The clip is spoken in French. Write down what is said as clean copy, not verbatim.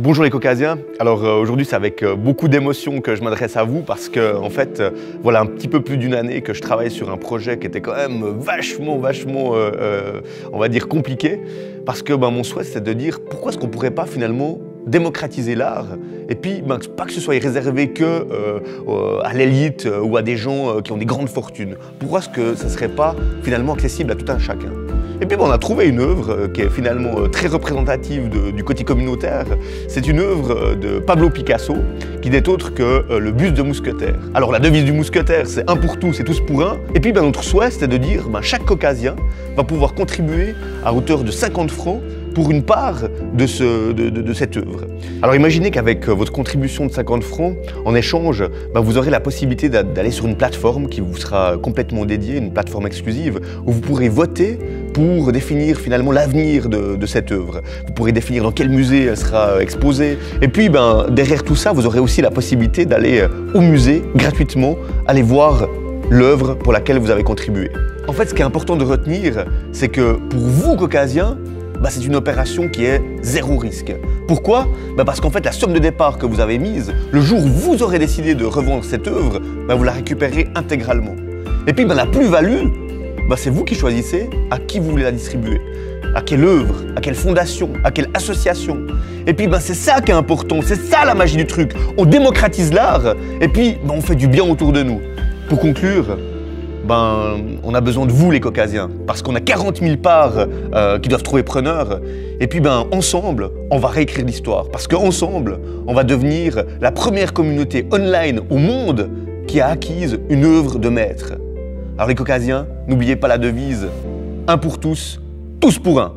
Bonjour les Caucasiens, alors aujourd'hui c'est avec beaucoup d'émotion que je m'adresse à vous parce que en fait voilà un petit peu plus d'une année que je travaille sur un projet qui était quand même vachement on va dire compliqué parce que mon souhait c'est de dire pourquoi est-ce qu'on pourrait pas finalement démocratiser l'art et puis pas que ce soit réservé que à l'élite ou à des gens qui ont des grandes fortunes. Pourquoi est-ce que ça serait pas finalement accessible à tout un chacun? Et puis on a trouvé une œuvre qui est finalement très représentative du côté communautaire. C'est une œuvre de Pablo Picasso qui n'est autre que le buste de mousquetaire. Alors la devise du mousquetaire c'est un pour tous et tous pour un. Et puis notre souhait c'était de dire chaque Caucasien va pouvoir contribuer à hauteur de 50 francs pour une part de cette œuvre. Alors imaginez qu'avec votre contribution de 50 francs, en échange, vous aurez la possibilité d'aller sur une plateforme qui vous sera complètement dédiée, une plateforme exclusive, où vous pourrez voter pour définir finalement l'avenir de cette œuvre. Vous pourrez définir dans quel musée elle sera exposée. Et puis derrière tout ça, vous aurez aussi la possibilité d'aller au musée gratuitement, aller voir l'œuvre pour laquelle vous avez contribué. En fait, ce qui est important de retenir, c'est que pour vous, Caucasiens, c'est une opération qui est zéro risque. Pourquoi? Parce qu'en fait, la somme de départ que vous avez mise, le jour où vous aurez décidé de revendre cette œuvre, vous la récupérez intégralement. Et puis la plus-value, c'est vous qui choisissez à qui vous voulez la distribuer. À quelle œuvre, à quelle fondation, à quelle association. Et puis c'est ça qui est important, c'est ça la magie du truc. On démocratise l'art et puis on fait du bien autour de nous. Pour conclure, on a besoin de vous les Caucasiens, parce qu'on a 40 000 parts qui doivent trouver preneurs. Et puis ensemble, on va réécrire l'histoire, parce qu'ensemble, on va devenir la première communauté online au monde qui a acquise une œuvre de maître. Alors les Caucasiens, n'oubliez pas la devise, un pour tous, tous pour un.